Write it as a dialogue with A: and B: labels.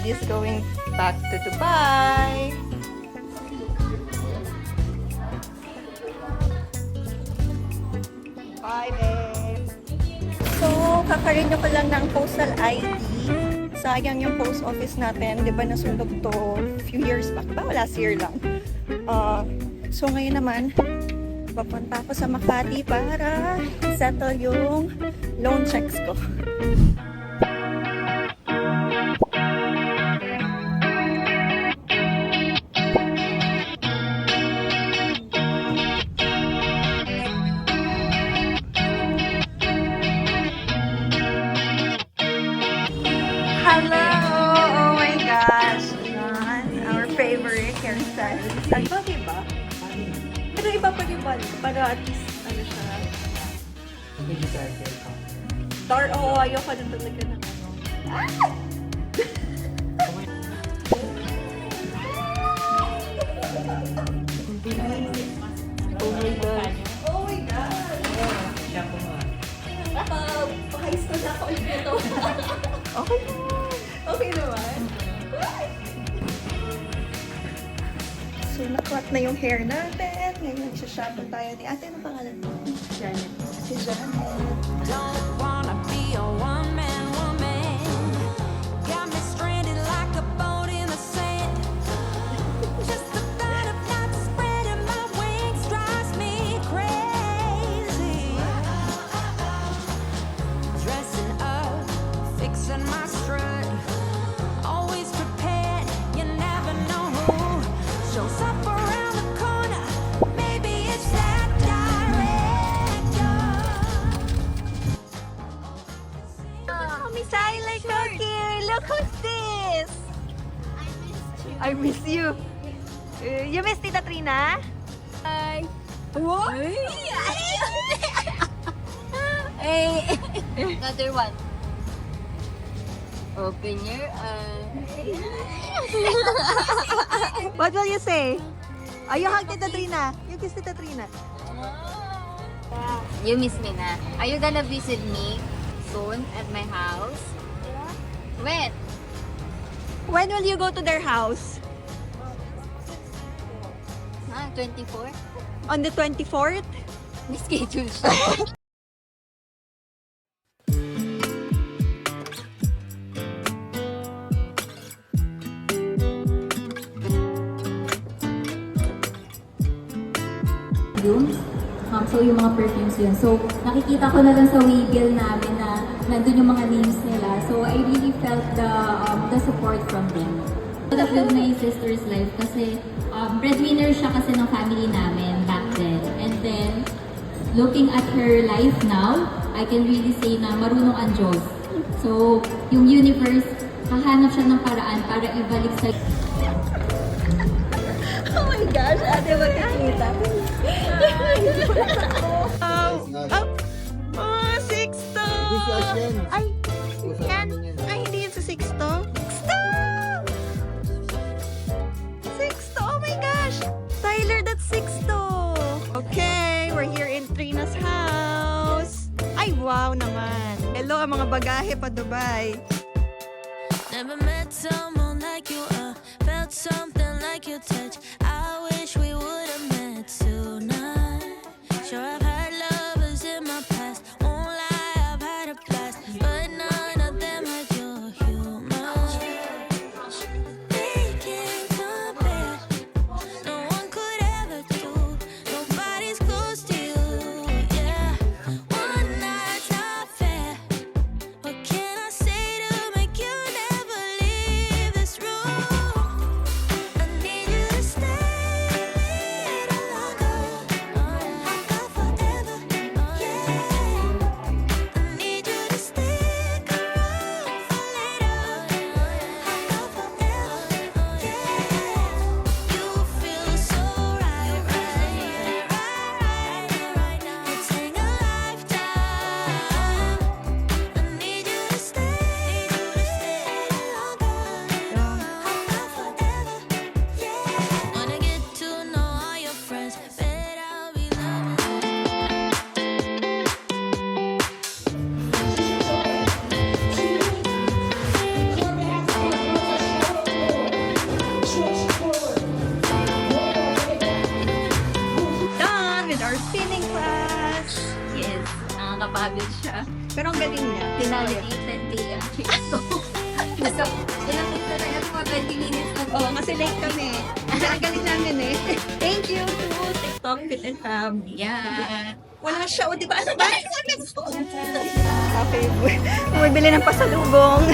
A: daddy's going back to Dubai. Bye, babe. So, kakarenew ko lang ng postal ID. Sayang yung post office natin. Di ba nasunog to few years back ba? Last year lang. So, ngayon naman, papunta ako sa Makati para settle yung loan checks ko. Hello! Oh my gosh! Our favorite hairstyle. Ano ba? Pero iba pa yung balik. Para at least, ano siya. Dark, oo, ayoko na talaga ng ano. Ah! Oh my God. Oh my God. Pakais ko na ako ulit nito. Okay naman. Okay naman. So, nakwat na yung hair natin. Ngayon, nagsha-shampoo tayo ni ate. Anong pangalan mo? Janet. Si Janet.
B: Don't wanna be a one-man woman. Got me stranded like a boat in the sand. Just the thought of not spreading my wings drives me crazy. Dressing up, fixing my strut. Always prepared, you never know who shows up around the corner. Maybe it's that director.
A: Oh, Miss I like cookie. Look who's this. I miss you. You miss Tita Trina? Hi. What?
C: Hey, another one. Open your eyes.
A: What will you say? Are you hug Tita Trina? You kiss Tita Trina.
C: You miss me na. Are you gonna visit me soon at my house? When?
A: When will you go to their house?
C: 24?
A: On the 24th?
C: May schedule siya.
D: Perfumes. So, yung mga perfumes yun. So, nakikita ko na lang sa waybill namin na nandun yung mga names nila. So, I really felt the support from them. That with my sister's life kasi breadwinner siya kasi ng family namin back then. And then, looking at her life now, I can really say na marunong ang Diyos. So, yung universe, hahanap siya ng paraan para ibalik sa
A: Oh my gosh, ate magkakita. Oh, Sixto! Ay, yan. Ay, hindi yan sa Sixto. Sixto! Sixto, oh my gosh! Tyler, that's Sixto! Okay, we're here in Trina's house. Ay, wow naman. Hello, ang mga bagahe pa Dubai.
B: Never met someone like you, felt something like your touch. I wish we would have met tonight. Sure, I've had lovers in my past, won't lie, I've had a blast, but none of them had your humor. They can't compare, no one could ever do, nobody's close to you, yeah. One night's not fair, what can I say to make you never leave this room? I need you to stay a little longer, longer forever.
C: nakakapagod siya.
A: Pero ang galing niya.
C: Tinali 8:20 am so, inapit talaga mga 20 minutes na
A: Oo, kasi late kami. Kaya ang galing namin eh. Thank you to TikTok Fit and Fab.
C: Yeah.
A: Wala siya, o di ba? Ano ba? Okay, bumibili ng pasalubong.